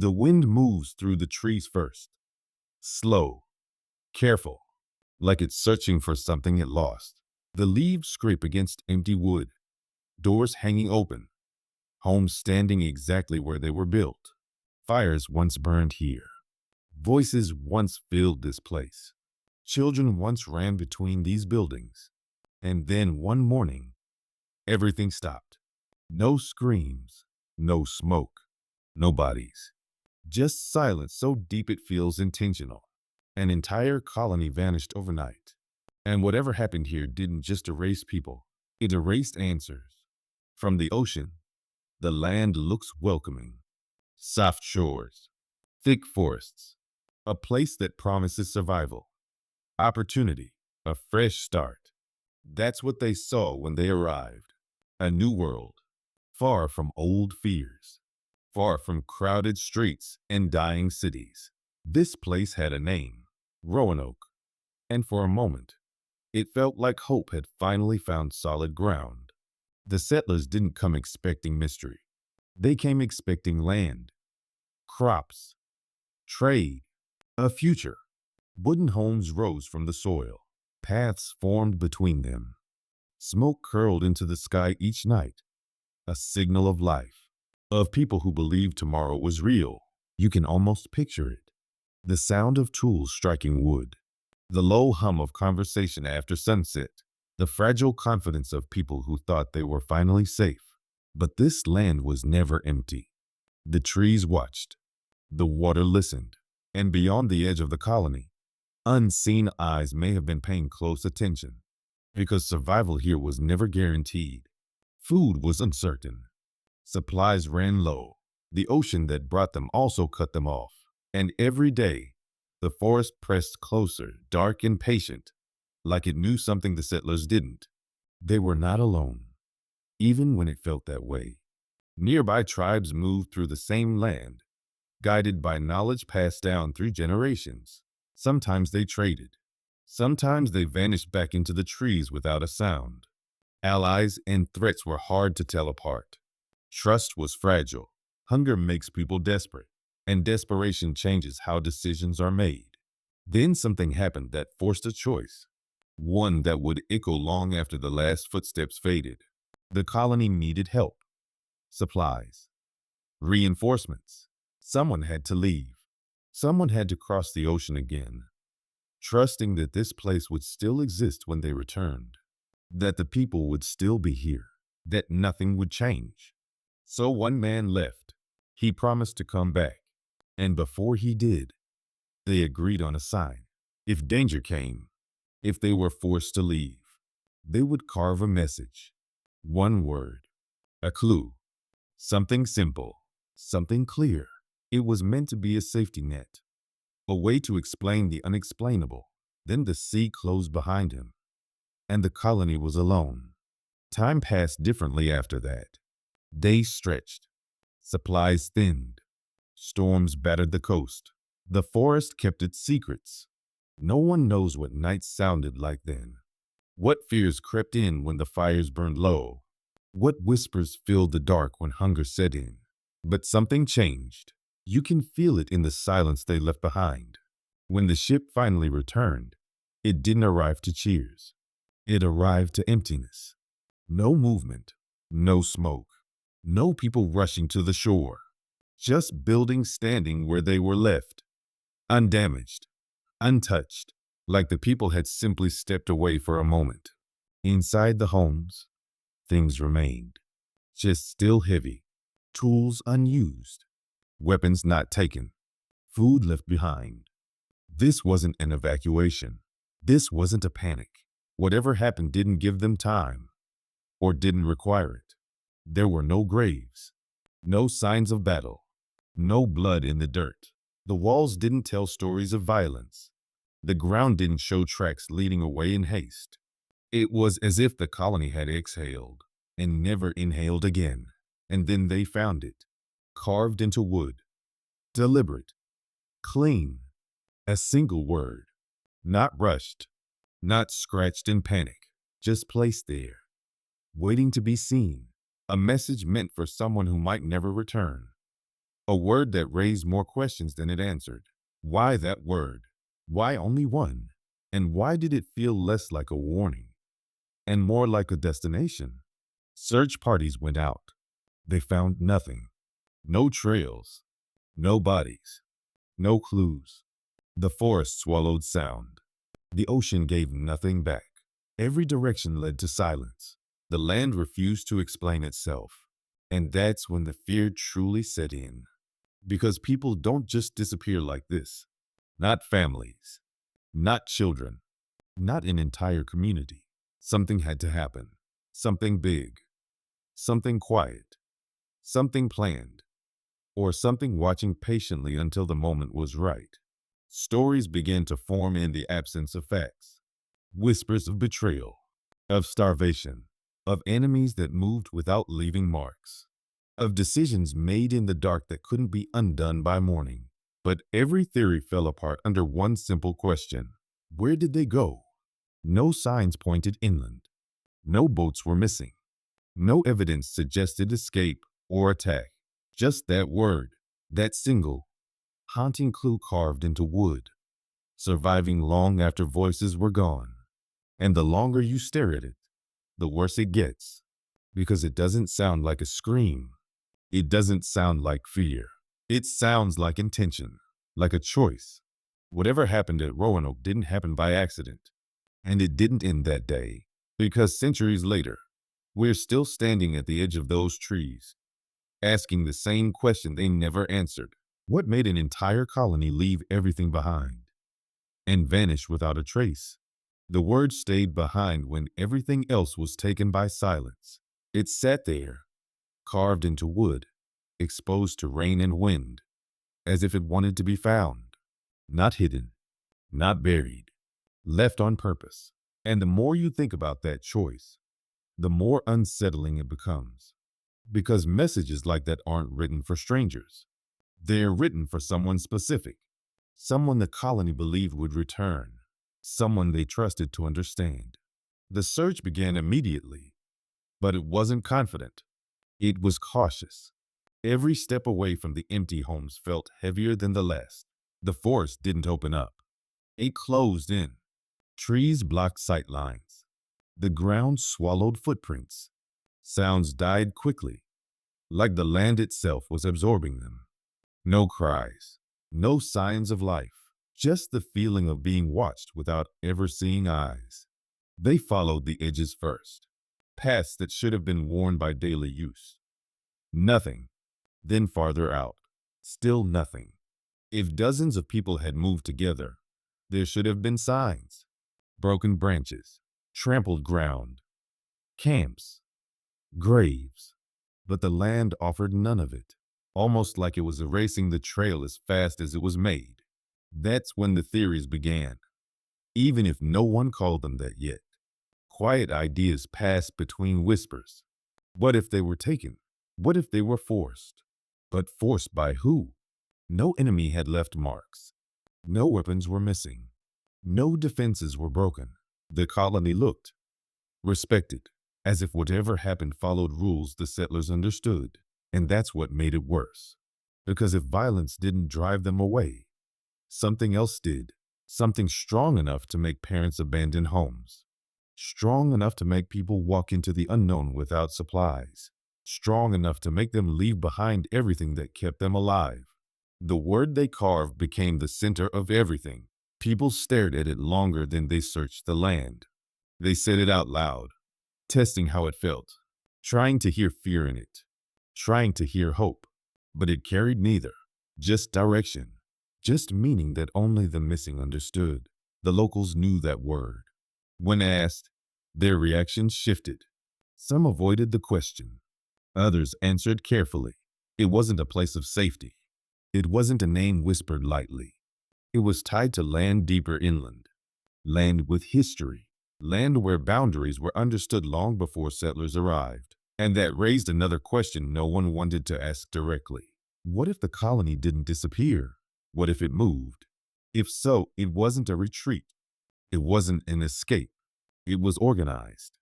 The wind moves through the trees first, slow, careful, like it's searching for something it lost. The leaves scrape against empty wood, doors hanging open, homes standing exactly where they were built. Fires once burned here. Voices once filled this place. Children once ran between these buildings. And then one morning, everything stopped. No screams, no smoke, no bodies. Just silence so deep it feels intentional. An entire colony vanished overnight. And whatever happened here didn't just erase people, it erased answers. From the ocean, the land looks welcoming. Soft shores, thick forests, a place that promises survival, opportunity, a fresh start. That's what they saw when they arrived. A new world, far from old fears, far from crowded streets and dying cities. This place had a name, Roanoke, and for a moment, it felt like hope had finally found solid ground. The settlers didn't come expecting mystery. They came expecting land, crops, trade, a future. Wooden homes rose from the soil. Paths formed between them. Smoke curled into the sky each night, a signal of life, of people who believed tomorrow was real. You can almost picture it. The sound of tools striking wood, the low hum of conversation after sunset, the fragile confidence of people who thought they were finally safe. But this land was never empty. The trees watched, the water listened, and beyond the edge of the colony, unseen eyes may have been paying close attention, because survival here was never guaranteed. Food was uncertain. Supplies ran low. The ocean that brought them also cut them off. And every day, the forest pressed closer, dark and patient, like it knew something the settlers didn't. They were not alone, even when it felt that way. Nearby tribes moved through the same land, guided by knowledge passed down through generations. Sometimes they traded. Sometimes they vanished back into the trees without a sound. Allies and threats were hard to tell apart. Trust was fragile. Hunger makes people desperate, and desperation changes how decisions are made. Then something happened that forced a choice, one that would echo long after the last footsteps faded. The colony needed help, supplies, reinforcements. Someone had to leave. Someone had to cross the ocean again, trusting that this place would still exist when they returned, that the people would still be here, that nothing would change. So one man left. He promised to come back. And before he did, they agreed on a sign. If danger came, if they were forced to leave, they would carve a message. One word, a clue, something simple, something clear. It was meant to be a safety net, a way to explain the unexplainable. Then the sea closed behind him, and the colony was alone. Time passed differently after that. Days stretched, supplies thinned, storms battered the coast. The forest kept its secrets. No one knows what nights sounded like then, what fears crept in when the fires burned low, what whispers filled the dark when hunger set in. But something changed. You can feel it in the silence they left behind. When the ship finally returned, it didn't arrive to cheers. It arrived to emptiness. No movement, no smoke, no people rushing to the shore. Just buildings standing where they were left, undamaged, untouched, like the people had simply stepped away for a moment. Inside the homes, things remained, just still heavy, tools unused, weapons not taken, food left behind. This wasn't an evacuation. This wasn't a panic. Whatever happened didn't give them time, or didn't require it. There were no graves, no signs of battle, no blood in the dirt. The walls didn't tell stories of violence. The ground didn't show tracks leading away in haste. It was as if the colony had exhaled and never inhaled again. And then they found it, carved into wood, deliberate, clean, a single word, not rushed, not scratched in panic, just placed there, waiting to be seen, a message meant for someone who might never return. A word that raised more questions than it answered. Why that word? Why only one? And why did it feel less like a warning and more like a destination? Search parties went out. They found nothing. No trails, no bodies, no clues. The forest swallowed sound. The ocean gave nothing back. Every direction led to silence. The land refused to explain itself. And that's when the fear truly set in. Because people don't just disappear like this. Not families, not children, not an entire community. Something had to happen. Something big, something quiet, something planned, or something watching patiently until the moment was right. Stories began to form in the absence of facts. Whispers of betrayal, of starvation, of enemies that moved without leaving marks, of decisions made in the dark that couldn't be undone by morning. But every theory fell apart under one simple question. Where did they go? No signs pointed inland. No boats were missing. No evidence suggested escape or attack. Just that word, that single, haunting clue carved into wood, surviving long after voices were gone. And the longer you stare at it, the worse it gets, because it doesn't sound like a scream. It doesn't sound like fear. It sounds like intention, like a choice. Whatever happened at Roanoke didn't happen by accident. And it didn't end that day, because centuries later, we're still standing at the edge of those trees, asking the same question they never answered. What made an entire colony leave everything behind and vanish without a trace? The word stayed behind when everything else was taken by silence. It sat there, carved into wood, exposed to rain and wind, as if it wanted to be found, not hidden, not buried, left on purpose. And the more you think about that choice, the more unsettling it becomes. Because messages like that aren't written for strangers. They're written for someone specific, someone the colony believed would return, someone they trusted to understand. The search began immediately, but it wasn't confident. It was cautious. Every step away from the empty homes felt heavier than the last. The forest didn't open up. It closed in. Trees blocked sight lines. The ground swallowed footprints. Sounds died quickly, like the land itself was absorbing them. No cries, no signs of life, just the feeling of being watched without ever seeing eyes. They followed the edges first, paths that should have been worn by daily use. Nothing. Then farther out, still nothing. If dozens of people had moved together, there should have been signs. Broken branches, trampled ground, camps, graves. But the land offered none of it, almost like it was erasing the trail as fast as it was made. That's when the theories began, even if no one called them that yet. Quiet ideas passed between whispers. What if they were taken? What if they were forced? But forced by who? No enemy had left marks. No weapons were missing. No defenses were broken. The colony looked, respected, as if whatever happened followed rules the settlers understood. And that's what made it worse. Because if violence didn't drive them away, something else did. Something strong enough to make parents abandon homes. Strong enough to make people walk into the unknown without supplies. Strong enough to make them leave behind everything that kept them alive. The word they carved became the center of everything. People stared at it longer than they searched the land. They said it out loud, testing how it felt, trying to hear fear in it, trying to hear hope. But it carried neither, just direction, just meaning that only the missing understood. The locals knew that word. When asked, their reactions shifted. Some avoided the question. Others answered carefully. It wasn't a place of safety. It wasn't a name whispered lightly. It was tied to land deeper inland, land with history, land where boundaries were understood long before settlers arrived. And that raised another question no one wanted to ask directly. What if the colony didn't disappear? What if it moved? If so, it wasn't a retreat. It wasn't an escape. It was organized,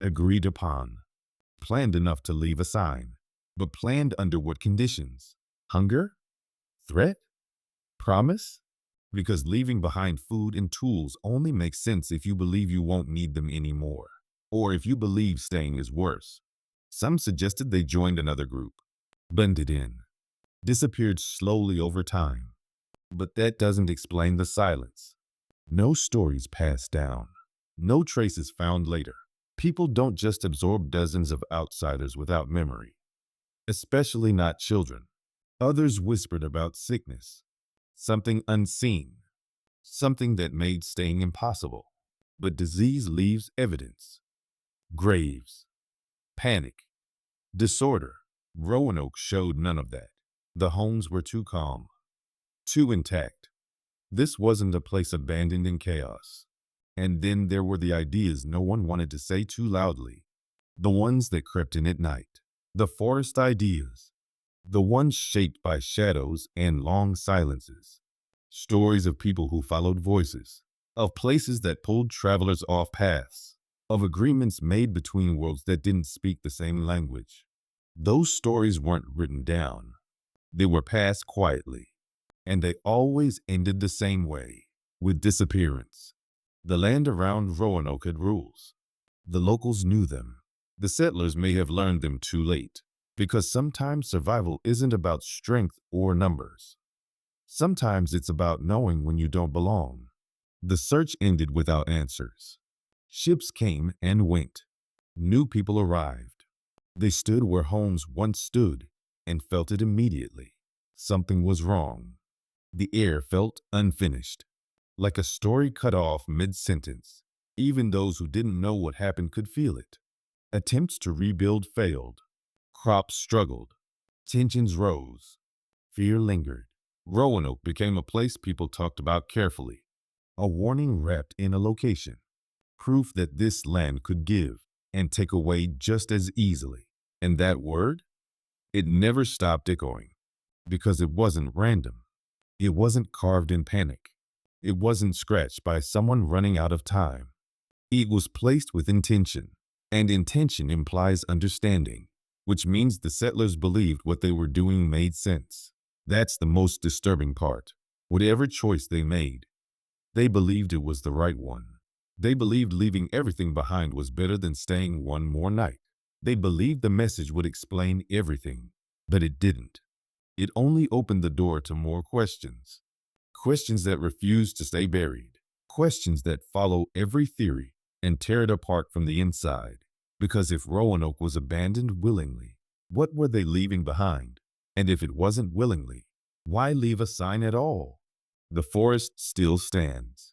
agreed upon, planned enough to leave a sign. But planned under what conditions? Hunger? Threat? Promise? Because leaving behind food and tools only makes sense if you believe you won't need them anymore, or if you believe staying is worse. Some suggested they joined another group, blended in, disappeared slowly over time. But that doesn't explain the silence. No stories passed down, no traces found later. People don't just absorb dozens of outsiders without memory, especially not children. Others whispered about sickness, something unseen, something that made staying impossible. But disease leaves evidence. Graves, panic, disorder. Roanoke showed none of that. The homes were too calm, too intact. This wasn't a place abandoned in chaos. And then there were the ideas no one wanted to say too loudly, the ones that crept in at night, the forest ideas, the ones shaped by shadows and long silences. Stories of people who followed voices, of places that pulled travelers off paths, of agreements made between worlds that didn't speak the same language. Those stories weren't written down. They were passed quietly, and they always ended the same way, with disappearance. The land around Roanoke had rules. The locals knew them. The settlers may have learned them too late, because sometimes survival isn't about strength or numbers. Sometimes it's about knowing when you don't belong. The search ended without answers. Ships came and went. New people arrived. They stood where homes once stood and felt it immediately. Something was wrong. The air felt unfinished, like a story cut off mid-sentence. Even those who didn't know what happened could feel it. Attempts to rebuild failed. Crops struggled. Tensions rose. Fear lingered. Roanoke became a place people talked about carefully. A warning wrapped in a location. Proof that this land could give and take away just as easily. And that word? It never stopped echoing. Because it wasn't random. It wasn't carved in panic. It wasn't scratched by someone running out of time. It was placed with intention. And intention implies understanding, which means the settlers believed what they were doing made sense. That's the most disturbing part. Whatever choice they made, they believed it was the right one. They believed leaving everything behind was better than staying one more night. They believed the message would explain everything, but it didn't. It only opened the door to more questions. Questions that refused to stay buried. Questions that follow every theory and tear it apart from the inside. Because if Roanoke was abandoned willingly, what were they leaving behind? And if it wasn't willingly, why leave a sign at all? The forest still stands.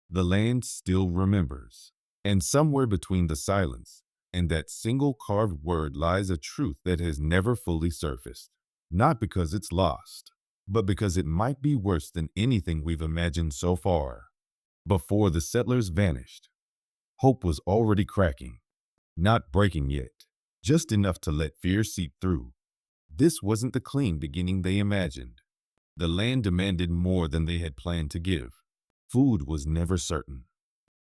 The land still remembers. And somewhere between the silence and that single carved word lies a truth that has never fully surfaced. Not because it's lost, but because it might be worse than anything we've imagined so far. Before the settlers vanished, hope was already cracking. Not breaking yet, just enough to let fear seep through. This wasn't the clean beginning they imagined. The land demanded more than they had planned to give. Food was never certain.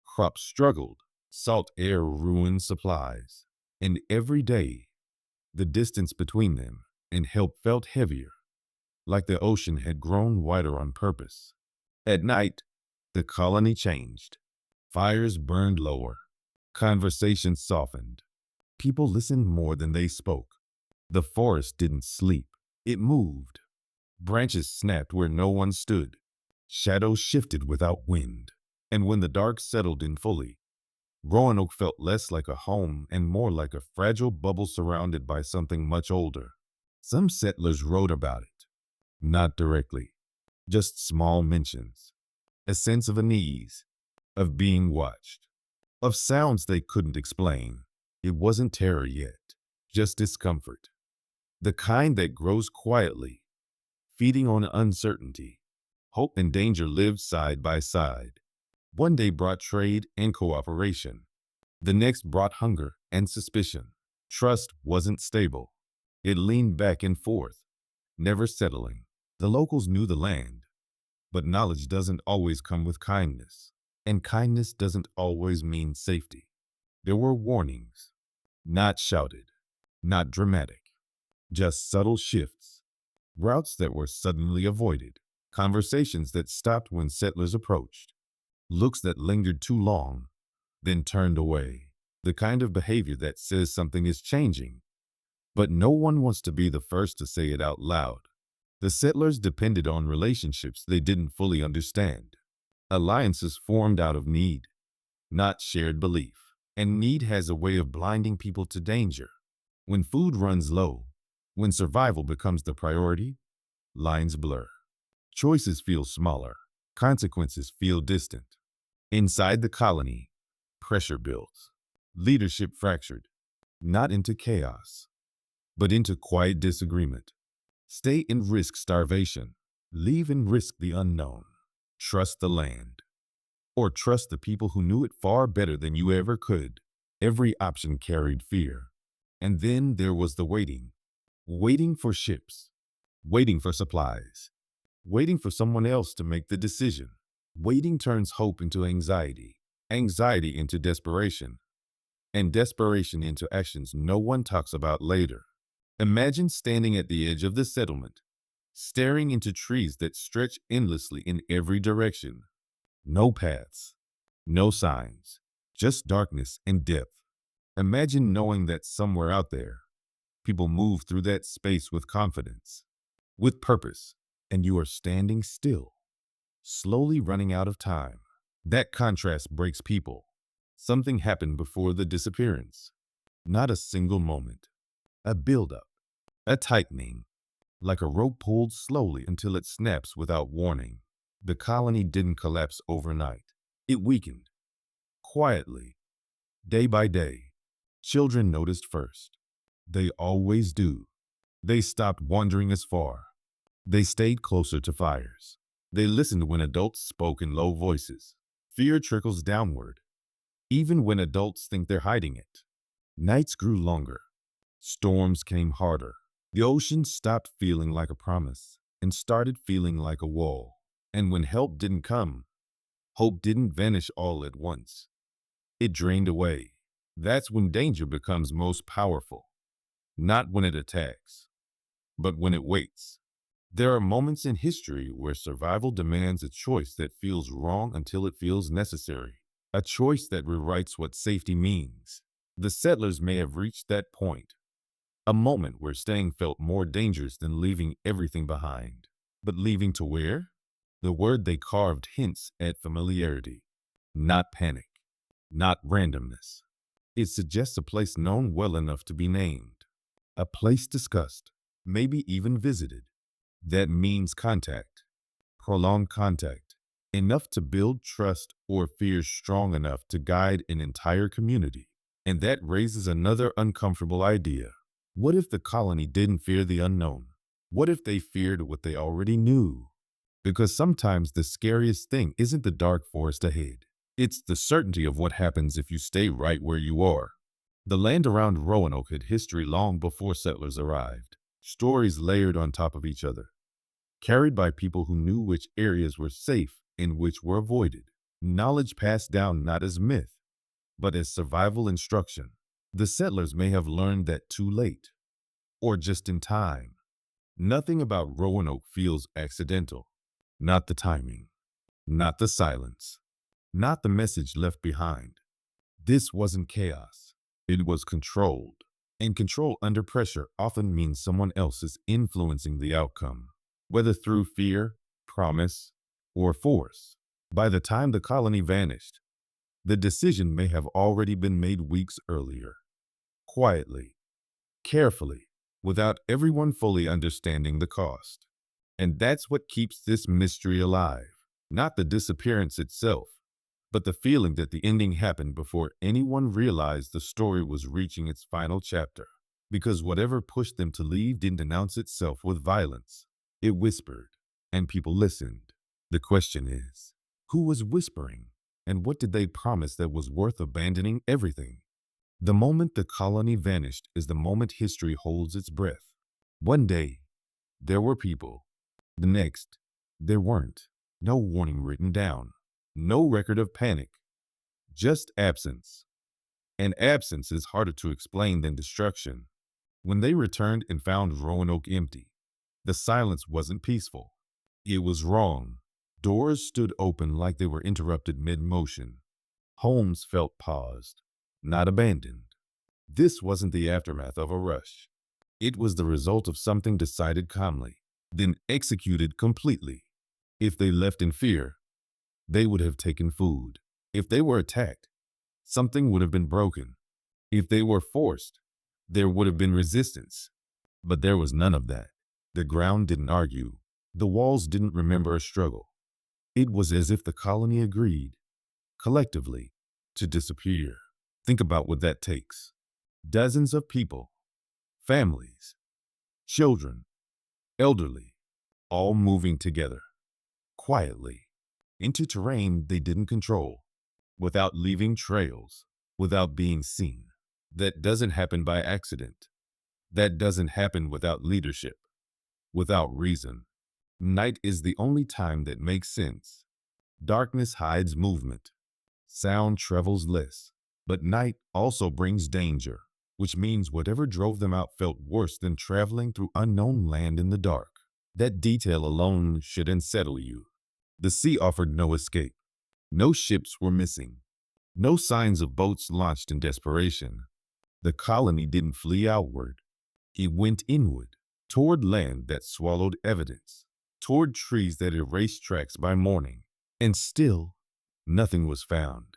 Crops struggled. Salt air ruined supplies. And every day, the distance between them and help felt heavier, like the ocean had grown wider on purpose. At night, the colony changed. Fires burned lower. Conversations softened. People listened more than they spoke. The forest didn't sleep. It moved. Branches snapped where no one stood. Shadows shifted without wind. And when the dark settled in fully, Roanoke felt less like a home and more like a fragile bubble surrounded by something much older. Some settlers wrote about it. Not directly. Just small mentions. A sense of unease. Of being watched. Of sounds they couldn't explain. It wasn't terror yet. Just discomfort. The kind that grows quietly, feeding on uncertainty. Hope and danger lived side by side. One day brought trade and cooperation. The next brought hunger and suspicion. Trust wasn't stable. It leaned back and forth, never settling. The locals knew the land, but knowledge doesn't always come with kindness. And kindness doesn't always mean safety. There were warnings, not shouted, not dramatic, just subtle shifts. routes that were suddenly avoided, conversations that stopped when settlers approached, looks that lingered too long, then turned away. The kind of behavior that says something is changing, but no one wants to be the first to say it out loud. The settlers depended on relationships they didn't fully understand. Alliances formed out of need, not shared belief. And need has a way of blinding people to danger. When food runs low, when survival becomes the priority, lines blur. Choices feel smaller. Consequences feel distant. Inside the colony, pressure builds. Leadership fractured, not into chaos, but into quiet disagreement. Stay and risk starvation. Leave and risk the unknown. Trust the land. Or trust the people who knew it far better than you ever could. Every option carried fear. And then there was the waiting. Waiting for ships. Waiting for supplies. Waiting for someone else to make the decision. Waiting turns hope into anxiety. Anxiety into desperation. And desperation into actions no one talks about later. Imagine standing at the edge of the settlement, staring into trees that stretch endlessly in every direction. No paths, no signs, just darkness and depth. Imagine knowing that somewhere out there, people move through that space with confidence, with purpose, and you are standing still, slowly running out of time. That contrast breaks people. Something happened before the disappearance. Not a single moment. A buildup, a tightening, like a rope pulled slowly until it snaps without warning. The colony didn't collapse overnight. It weakened, quietly, day by day. Children noticed first. They always do. They stopped wandering as far. They stayed closer to fires. They listened when adults spoke in low voices. Fear trickles downward, even when adults think they're hiding it. Nights grew longer. Storms came harder. The ocean stopped feeling like a promise and started feeling like a wall. And when help didn't come, hope didn't vanish all at once. It drained away. That's when danger becomes most powerful. Not when it attacks, but when it waits. There are moments in history where survival demands a choice that feels wrong until it feels necessary. A choice that rewrites what safety means. The settlers may have reached that point. A moment where staying felt more dangerous than leaving everything behind. But leaving to where? The word they carved hints at familiarity, not panic, not randomness. It suggests a place known well enough to be named, a place discussed, maybe even visited. That means contact, prolonged contact, enough to build trust or fear strong enough to guide an entire community. And that raises another uncomfortable idea. What if the colony didn't fear the unknown? What if they feared what they already knew? Because sometimes the scariest thing isn't the dark forest ahead. It's the certainty of what happens if you stay right where you are. The land around Roanoke had history long before settlers arrived. Stories layered on top of each other, carried by people who knew which areas were safe and which were avoided. Knowledge passed down not as myth, but as survival instruction. The settlers may have learned that too late, or just in time. Nothing about Roanoke feels accidental. Not the timing, not the silence, not the message left behind. This wasn't chaos. It was controlled. And control under pressure often means someone else is influencing the outcome, whether through fear, promise, or force. By the time the colony vanished, the decision may have already been made weeks earlier. Quietly, carefully, without everyone fully understanding the cost. And that's what keeps this mystery alive. Not the disappearance itself, but the feeling that the ending happened before anyone realized the story was reaching its final chapter. Because whatever pushed them to leave didn't announce itself with violence. It whispered, and people listened. The question is, who was whispering? And what did they promise that was worth abandoning everything? The moment the colony vanished is the moment history holds its breath. One day, there were people. The next, there weren't. No warning written down. No record of panic. Just absence. And absence is harder to explain than destruction. When they returned and found Roanoke empty, The silence wasn't peaceful. It was wrong. Doors stood open like they were interrupted mid-motion. Homes felt paused, not abandoned. This wasn't the aftermath of a rush. It was the result of something decided calmly, then executed completely. If they left in fear, they would have taken food. If they were attacked, something would have been broken. If they were forced, there would have been resistance. But there was none of that. The ground didn't argue. The walls didn't remember a struggle. It was as if the colony agreed, collectively, to disappear. Think about what that takes. Dozens of people, families, children, elderly, all moving together, quietly, into terrain they didn't control, without leaving trails, without being seen. That doesn't happen by accident. That doesn't happen without leadership, without reason. Night is the only time that makes sense. Darkness hides movement. Sound travels less. But night also brings danger, which means whatever drove them out felt worse than traveling through unknown land in the dark. That detail alone should unsettle you. The sea offered no escape. No ships were missing. No signs of boats launched in desperation. The colony didn't flee outward. It went inward, toward land that swallowed evidence, toward trees that erased tracks by morning. And still, nothing was found.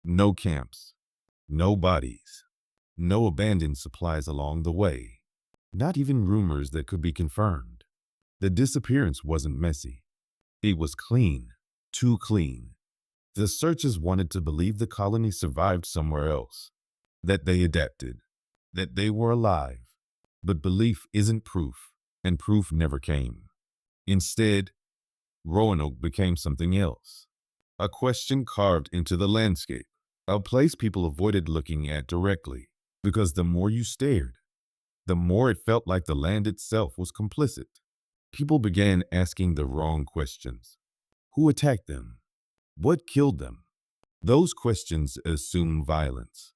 No camps, no bodies, no abandoned supplies along the way. Not even rumors that could be confirmed. The disappearance wasn't messy. It was clean, too clean. The searchers wanted to believe the colony survived somewhere else, that they adapted, that they were alive. But belief isn't proof, and proof never came. Instead, Roanoke became something else. A question carved into the landscape, a place people avoided looking at directly, because the more you stared, the more it felt like the land itself was complicit. People began asking the wrong questions. Who attacked them? What killed them? Those questions assume violence.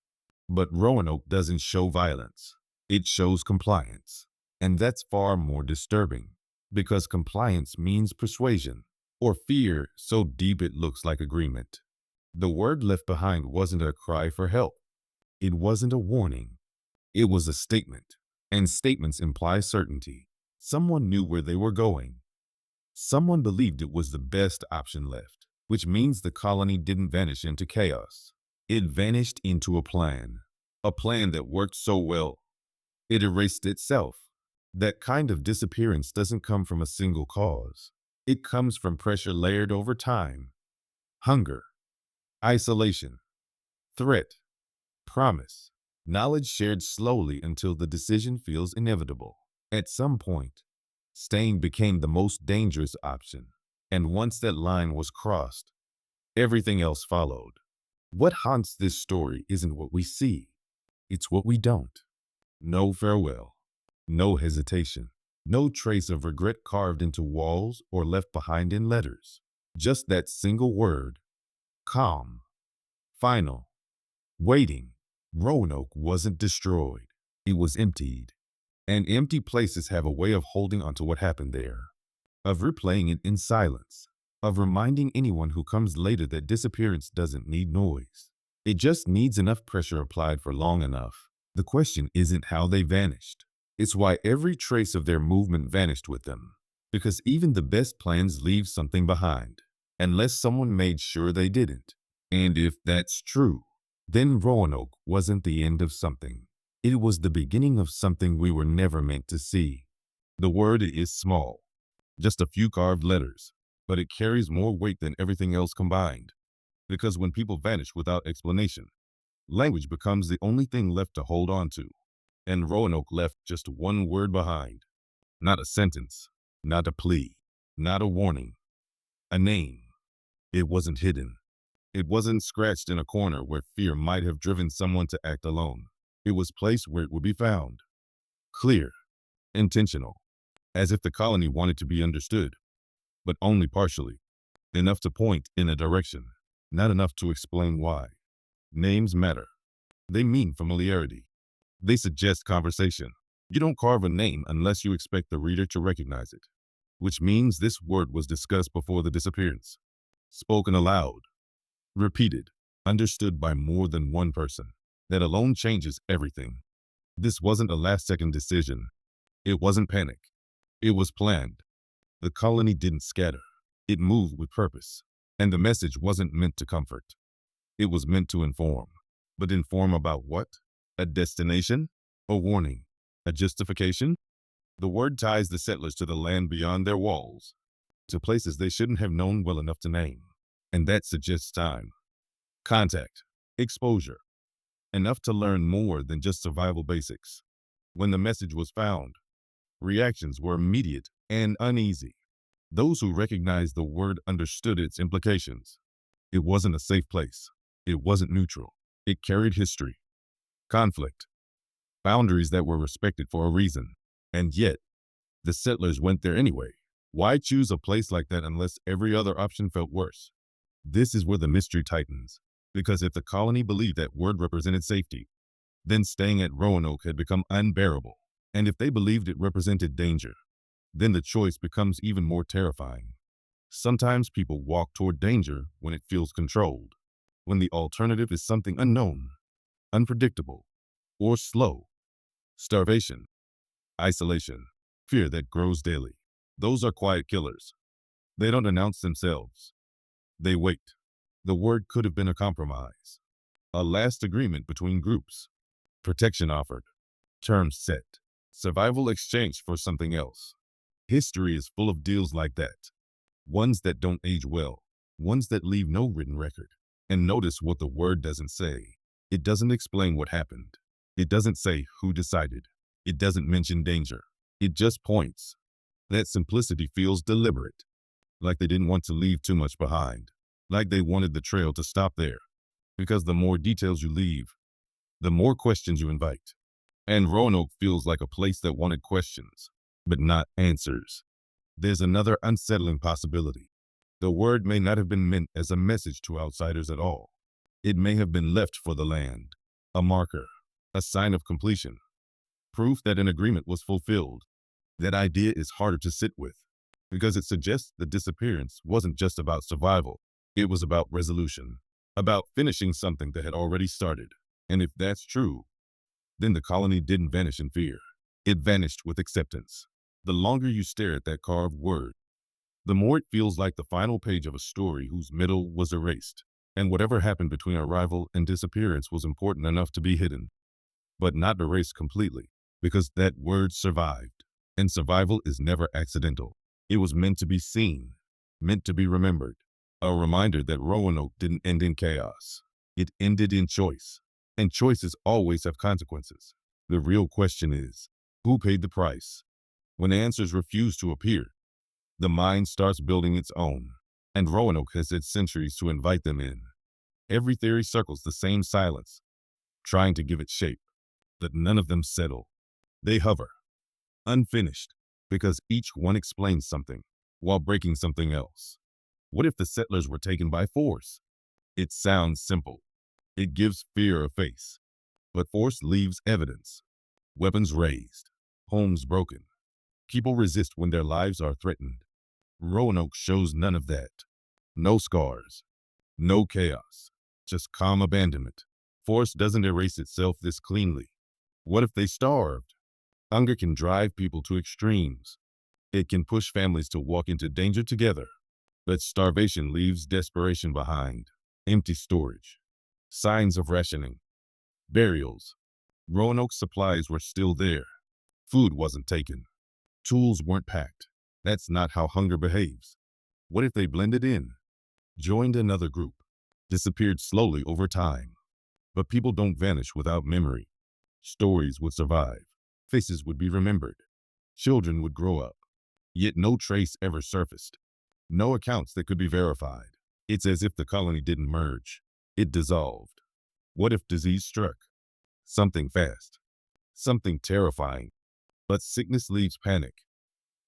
But Roanoke doesn't show violence. It shows compliance. And that's far more disturbing, because compliance means persuasion, or fear so deep it looks like agreement. The word left behind wasn't a cry for help. It wasn't a warning. It was a statement. And statements imply certainty. Someone knew where they were going. Someone believed it was the best option left, which means the colony didn't vanish into chaos. It vanished into a plan that worked so well, it erased itself. That kind of disappearance doesn't come from a single cause. It comes from pressure layered over time. Hunger, isolation, threat, promise, knowledge shared slowly until the decision feels inevitable. At some point, staying became the most dangerous option. And once that line was crossed, everything else followed. What haunts this story isn't what we see. It's what we don't. No farewell, no hesitation, no trace of regret carved into walls or left behind in letters. Just that single word, calm, final, waiting. Roanoke wasn't destroyed. It was emptied. And empty places have a way of holding onto what happened there, of replaying it in silence, of reminding anyone who comes later that disappearance doesn't need noise. It just needs enough pressure applied for long enough. The question isn't how they vanished. It's why every trace of their movement vanished with them. Because even the best plans leave something behind, unless someone made sure they didn't. And if that's true, then Roanoke wasn't the end of something. It was the beginning of something we were never meant to see. The word is small, just a few carved letters, but it carries more weight than everything else combined. Because when people vanish without explanation, language becomes the only thing left to hold on to. And Roanoke left just one word behind. Not a sentence, not a plea, not a warning, a name. It wasn't hidden. It wasn't scratched in a corner where fear might have driven someone to act alone. It was placed where it would be found. Clear, intentional, as if the colony wanted to be understood, but only partially. Enough to point in a direction, not enough to explain why. Names matter. They mean familiarity. They suggest conversation. You don't carve a name unless you expect the reader to recognize it, which means this word was discussed before the disappearance, spoken aloud, repeated, understood by more than one person. That alone changes everything. This wasn't a last-second decision. It wasn't panic. It was planned. The colony didn't scatter. It moved with purpose. And the message wasn't meant to comfort. It was meant to inform. But inform about what? A destination? A warning? A justification? The word ties the settlers to the land beyond their walls, to places they shouldn't have known well enough to name. And that suggests time, contact, exposure, enough to learn more than just survival basics. When the message was found, reactions were immediate and uneasy. Those who recognized the word understood its implications. It wasn't a safe place. It wasn't neutral. It carried history, conflict, boundaries that were respected for a reason. And yet, the settlers went there anyway. Why choose a place like that unless every other option felt worse? This is where the mystery tightens. Because if the colony believed that word represented safety, then staying at Roanoke had become unbearable. And if they believed it represented danger, then the choice becomes even more terrifying. Sometimes people walk toward danger when it feels controlled, when the alternative is something unknown, unpredictable, or slow. Starvation, isolation, fear that grows daily. Those are quiet killers. They don't announce themselves. They wait. The word could have been a compromise, a last agreement between groups, protection offered, terms set, survival exchanged for something else. History is full of deals like that, ones that don't age well, ones that leave no written record. And notice what the word doesn't say. It doesn't explain what happened. It doesn't say who decided. It doesn't mention danger. It just points. That simplicity feels deliberate, like they didn't want to leave too much behind, like they wanted the trail to stop there. Because the more details you leave, the more questions you invite. And Roanoke feels like a place that wanted questions, but not answers. There's another unsettling possibility. The word may not have been meant as a message to outsiders at all. It may have been left for the land, a marker, a sign of completion, proof that an agreement was fulfilled. That idea is harder to sit with, because it suggests the disappearance wasn't just about survival. It was about resolution, about finishing something that had already started. And if that's true, then the colony didn't vanish in fear. It vanished with acceptance. The longer you stare at that carved word, the more it feels like the final page of a story whose middle was erased. And whatever happened between arrival and disappearance was important enough to be hidden, but not erased completely, because that word survived. And survival is never accidental. It was meant to be seen, meant to be remembered. A reminder that Roanoke didn't end in chaos. It ended in choice. And choices always have consequences. The real question is, who paid the price? When answers refuse to appear, the mind starts building its own. And Roanoke has had centuries to invite them in. Every theory circles the same silence, trying to give it shape. But none of them settle. They hover, unfinished, because each one explains something while breaking something else. What if the settlers were taken by force? It sounds simple. It gives fear a face. But force leaves evidence. Weapons raised, homes broken. People resist when their lives are threatened. Roanoke shows none of that. No scars, no chaos, just calm abandonment. Force doesn't erase itself this cleanly. What if they starved? Hunger can drive people to extremes. It can push families to walk into danger together. But starvation leaves desperation behind. Empty storage, signs of rationing, burials. Roanoke's supplies were still there. Food wasn't taken. Tools weren't packed. That's not how hunger behaves. What if they blended in, joined another group, disappeared slowly over time? But people don't vanish without memory. Stories would survive. Faces would be remembered. Children would grow up. Yet no trace ever surfaced. No accounts that could be verified. It's as if the colony didn't merge. It dissolved. What if disease struck? Something fast. Something terrifying. But sickness leaves panic.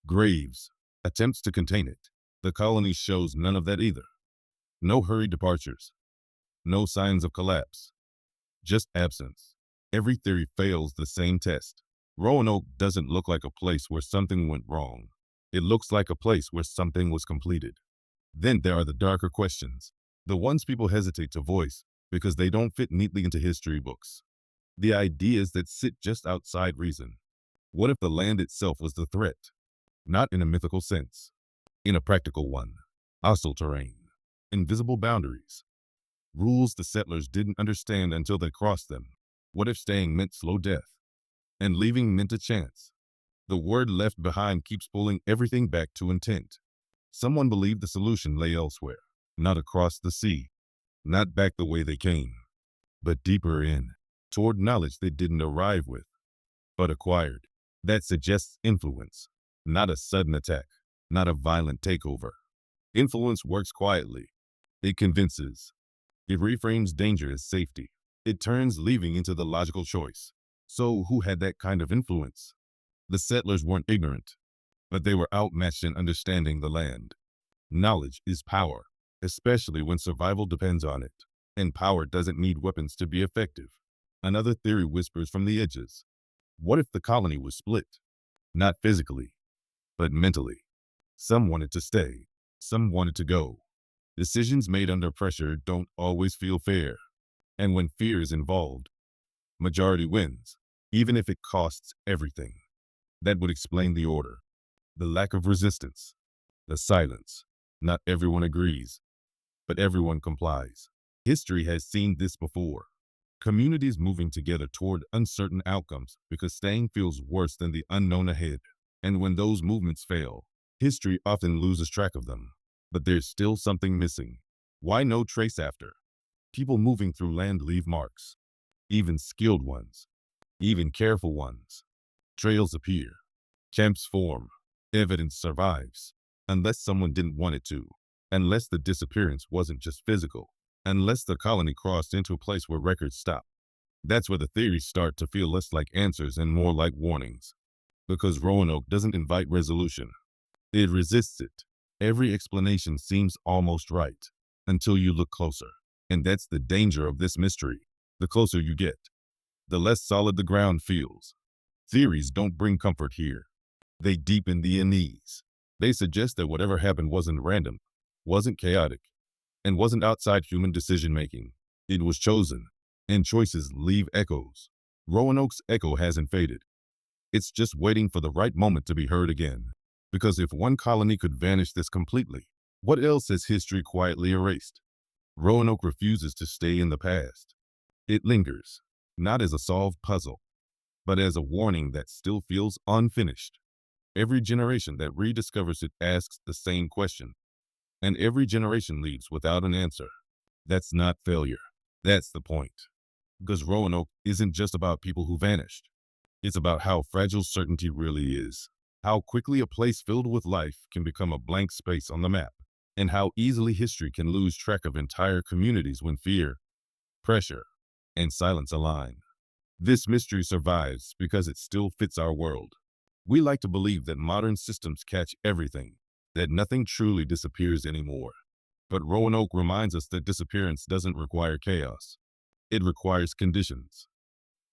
Graves. Attempts to contain it. The colony shows none of that either. No hurried departures. No signs of collapse. Just absence. Every theory fails the same test. Roanoke doesn't look like a place where something went wrong. It looks like a place where something was completed. Then there are the darker questions, the ones people hesitate to voice because they don't fit neatly into history books. The ideas that sit just outside reason. What if the land itself was the threat? Not in a mythical sense, in a practical one. Hostile terrain, invisible boundaries, rules the settlers didn't understand until they crossed them. What if staying meant slow death and leaving meant a chance? The word left behind keeps pulling everything back to intent. Someone believed the solution lay elsewhere, not across the sea, not back the way they came, but deeper in, toward knowledge they didn't arrive with, but acquired. That suggests influence, not a sudden attack, not a violent takeover. Influence works quietly. It convinces. It reframes danger as safety. It turns leaving into the logical choice. So who had that kind of influence? The settlers weren't ignorant, but they were outmatched in understanding the land. Knowledge is power, especially when survival depends on it. And power doesn't need weapons to be effective. Another theory whispers from the edges. What if the colony was split? Not physically, but mentally. Some wanted to stay, some wanted to go. Decisions made under pressure don't always feel fair. And when fear is involved, majority wins, even if it costs everything. That would explain the order, the lack of resistance, the silence. Not everyone agrees, but everyone complies. History has seen this before. Communities moving together toward uncertain outcomes because staying feels worse than the unknown ahead. And when those movements fail, history often loses track of them. But there's still something missing. Why no trace after? People moving through land leave marks, even skilled ones, even careful ones. Trails appear, camps form, evidence survives, unless someone didn't want it to, unless the disappearance wasn't just physical, unless the colony crossed into a place where records stop. That's where the theories start to feel less like answers and more like warnings. Because Roanoke doesn't invite resolution. It resists it. Every explanation seems almost right until you look closer. And that's the danger of this mystery. The closer you get, the less solid the ground feels. Theories don't bring comfort here. They deepen the unease. They suggest that whatever happened wasn't random, wasn't chaotic, and wasn't outside human decision-making. It was chosen, and choices leave echoes. Roanoke's echo hasn't faded. It's just waiting for the right moment to be heard again. Because if one colony could vanish this completely, what else has history quietly erased? Roanoke refuses to stay in the past. It lingers, not as a solved puzzle, but as a warning that still feels unfinished. Every generation that rediscovers it asks the same question, and every generation leaves without an answer. That's not failure. That's the point. Because Roanoke isn't just about people who vanished. It's about how fragile certainty really is, how quickly a place filled with life can become a blank space on the map, and how easily history can lose track of entire communities when fear, pressure, and silence align. This mystery survives because it still fits our world. We like to believe that modern systems catch everything, that nothing truly disappears anymore. But Roanoke reminds us that disappearance doesn't require chaos. It requires conditions,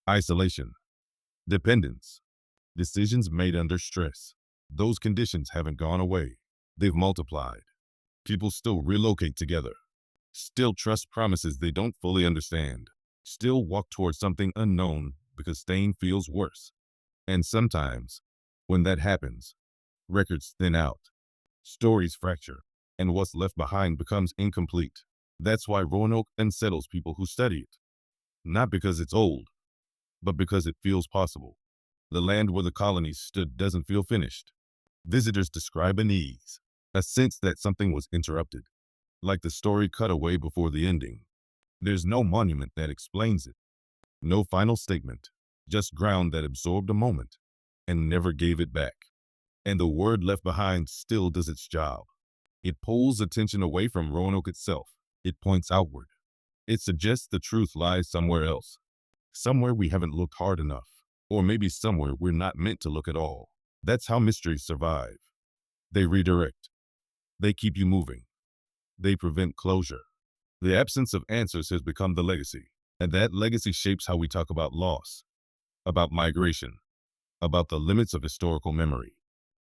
isolation, dependence, decisions made under stress. Those conditions haven't gone away. They've multiplied. People still relocate together, still trust promises they don't fully understand, still walk towards something unknown because staying feels worse. And sometimes, when that happens, records thin out, stories fracture, and what's left behind becomes incomplete. That's why Roanoke unsettles people who study it. Not because it's old, but because it feels possible. The land where the colonies stood doesn't feel finished. Visitors describe unease, a sense that something was interrupted, like the story cut away before the ending. There's no monument that explains it, no final statement, just ground that absorbed a moment and never gave it back. And the word left behind still does its job. It pulls attention away from Roanoke itself. It points outward. It suggests the truth lies somewhere else, somewhere we haven't looked hard enough, or maybe somewhere we're not meant to look at all. That's how mysteries survive. They redirect. They keep you moving. They prevent closure. The absence of answers has become the legacy, and that legacy shapes how we talk about loss, about migration, about the limits of historical memory.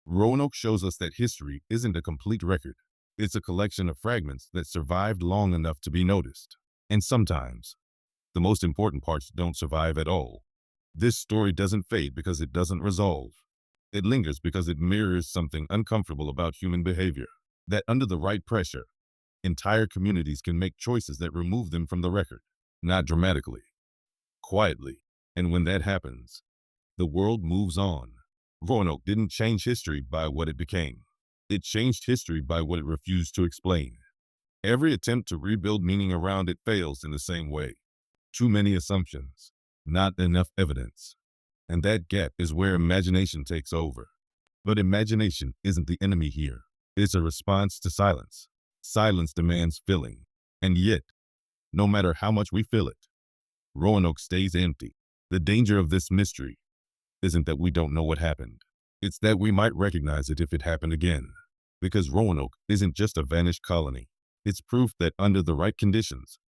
Roanoke shows us that history isn't a complete record. It's a collection of fragments that survived long enough to be noticed. And sometimes, the most important parts don't survive at all. This story doesn't fade because it doesn't resolve. It lingers because it mirrors something uncomfortable about human behavior. That under the right pressure, entire communities can make choices that remove them from the record. Not dramatically, quietly. And when that happens, the world moves on. Roanoke didn't change history by what it became. It changed history by what it refused to explain. Every attempt to rebuild meaning around it fails in the same way. Too many assumptions, not enough evidence. And that gap is where imagination takes over. But imagination isn't the enemy here. It's a response to silence. Silence demands filling. And yet, no matter how much we fill it, Roanoke stays empty. The danger of this mystery isn't that we don't know what happened. It's that we might recognize it if it happened again. Because Roanoke isn't just a vanished colony. It's proof that under the right conditions,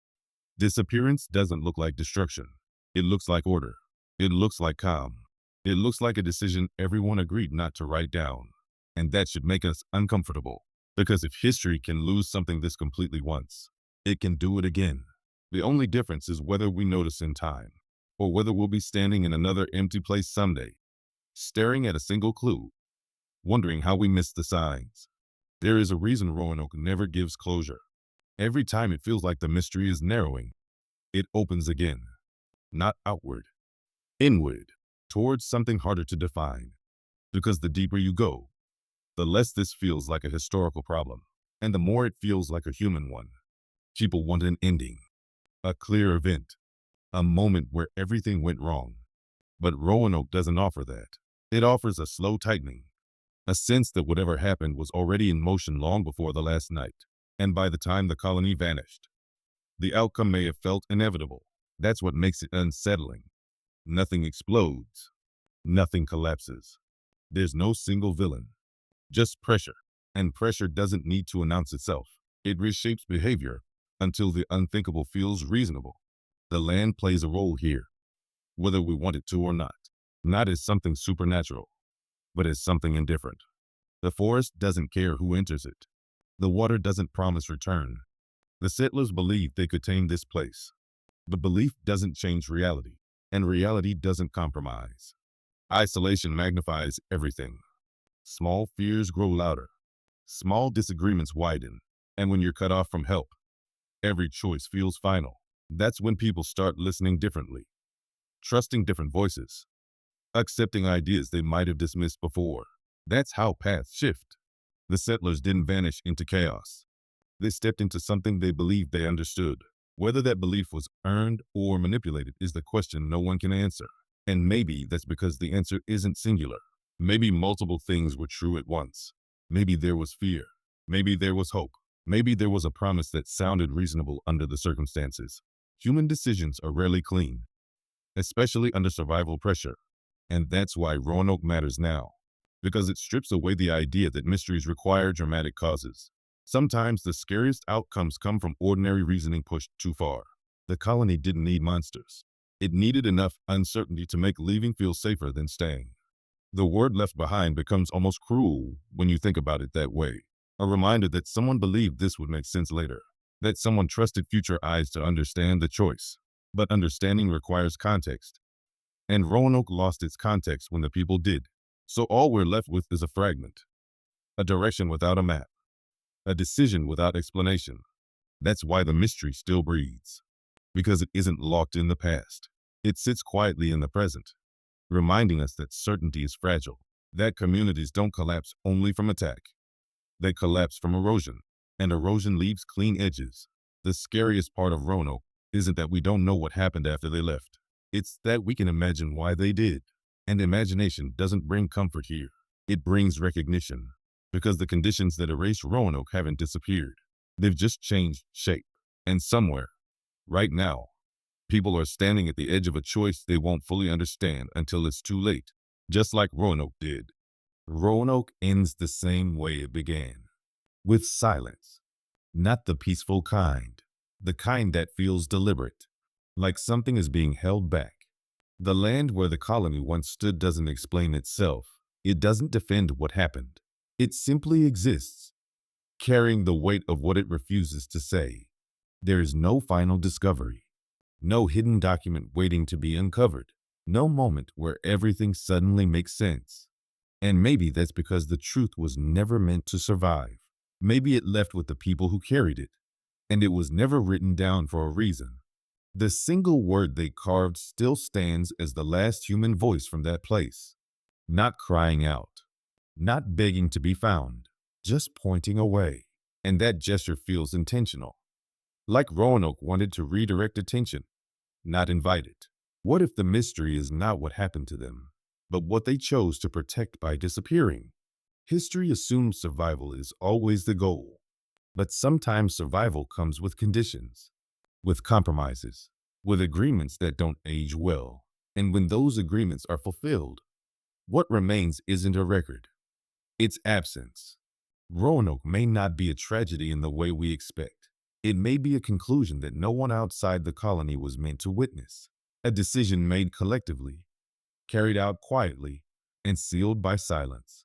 disappearance doesn't look like destruction. It looks like order. It looks like calm. It looks like a decision everyone agreed not to write down. And that should make us uncomfortable. Because if history can lose something this completely once, it can do it again. The only difference is whether we notice in time, or whether we'll be standing in another empty place someday, staring at a single clue, wondering how we missed the signs. There is a reason Roanoke never gives closure. Every time it feels like the mystery is narrowing, it opens again. Not outward, inward, towards something harder to define. Because the deeper you go, the less this feels like a historical problem, and the more it feels like a human one. People want an ending, a clear event, a moment where everything went wrong. But Roanoke doesn't offer that. It offers a slow tightening, a sense that whatever happened was already in motion long before the last night. And by the time the colony vanished, the outcome may have felt inevitable. That's what makes it unsettling. Nothing explodes. Nothing collapses. There's no single villain. Just pressure. And pressure doesn't need to announce itself. It reshapes behavior until the unthinkable feels reasonable. The land plays a role here, whether we want it to or not. Not as something supernatural, but as something indifferent. The forest doesn't care who enters it. The water doesn't promise return. The settlers believed they could tame this place. But belief doesn't change reality, and reality doesn't compromise. Isolation magnifies everything. Small fears grow louder. Small disagreements widen. And when you're cut off from help, every choice feels final. That's when people start listening differently, trusting different voices, accepting ideas they might have dismissed before. That's how paths shift. The settlers didn't vanish into chaos. They stepped into something they believed they understood. Whether that belief was earned or manipulated is the question no one can answer. And maybe that's because the answer isn't singular. Maybe multiple things were true at once. Maybe there was fear. Maybe there was hope. Maybe there was a promise that sounded reasonable under the circumstances. Human decisions are rarely clean, especially under survival pressure. And that's why Roanoke matters now. Because it strips away the idea that mysteries require dramatic causes. Sometimes the scariest outcomes come from ordinary reasoning pushed too far. The colony didn't need monsters. It needed enough uncertainty to make leaving feel safer than staying. The word left behind becomes almost cruel when you think about it that way. A reminder that someone believed this would make sense later. That someone trusted future eyes to understand the choice. But understanding requires context. And Roanoke lost its context when the people did. So all we're left with is a fragment. A direction without a map. A decision without explanation. That's why the mystery still breathes. Because it isn't locked in the past. It sits quietly in the present, reminding us that certainty is fragile, that communities don't collapse only from attack. They collapse from erosion, and erosion leaves clean edges. The scariest part of Roanoke isn't that we don't know what happened after they left. It's that we can imagine why they did. And imagination doesn't bring comfort here. It brings recognition. Because the conditions that erased Roanoke haven't disappeared. They've just changed shape. And somewhere, right now, people are standing at the edge of a choice they won't fully understand until it's too late. Just like Roanoke did. Roanoke ends the same way it began. With silence. Not the peaceful kind. The kind that feels deliberate. Like something is being held back. The land where the colony once stood doesn't explain itself. It doesn't defend what happened. It simply exists, carrying the weight of what it refuses to say. There is no final discovery, no hidden document waiting to be uncovered, no moment where everything suddenly makes sense. And maybe that's because the truth was never meant to survive. Maybe it left with the people who carried it, and it was never written down for a reason. The single word they carved still stands as the last human voice from that place, not crying out, not begging to be found, just pointing away. And that gesture feels intentional, like Roanoke wanted to redirect attention, not invite it. What if the mystery is not what happened to them, but what they chose to protect by disappearing? History assumes survival is always the goal, but sometimes survival comes with conditions, with compromises, with agreements that don't age well. And when those agreements are fulfilled, what remains isn't a record, it's absence. Roanoke may not be a tragedy in the way we expect. It may be a conclusion that no one outside the colony was meant to witness. A decision made collectively, carried out quietly, and sealed by silence.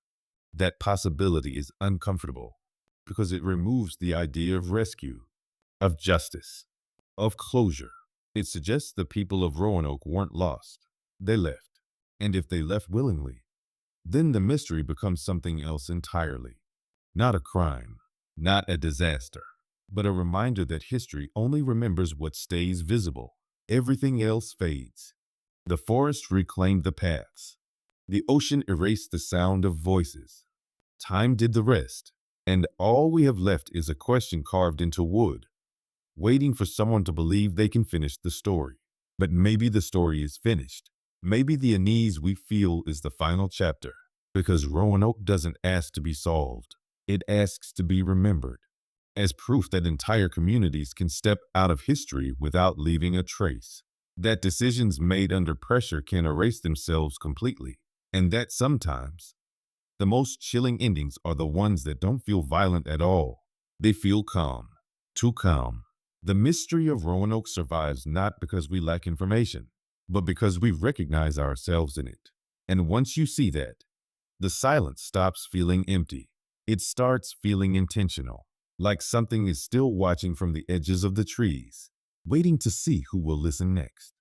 That possibility is uncomfortable because it removes the idea of rescue, of justice, of closure. It suggests the people of Roanoke weren't lost. They left. And if they left willingly, then the mystery becomes something else entirely. Not a crime, not a disaster, but a reminder that history only remembers what stays visible. Everything else fades. The forest reclaimed the paths. The ocean erased the sound of voices. Time did the rest. And all we have left is a question carved into wood, waiting for someone to believe they can finish the story. But maybe the story is finished. Maybe the unease we feel is the final chapter, because Roanoke doesn't ask to be solved. It asks to be remembered, as proof that entire communities can step out of history without leaving a trace, that decisions made under pressure can erase themselves completely, and that sometimes the most chilling endings are the ones that don't feel violent at all. They feel calm, too calm. The mystery of Roanoke survives not because we lack information, but because we recognize ourselves in it. And once you see that, the silence stops feeling empty. It starts feeling intentional, like something is still watching from the edges of the trees, waiting to see who will listen next.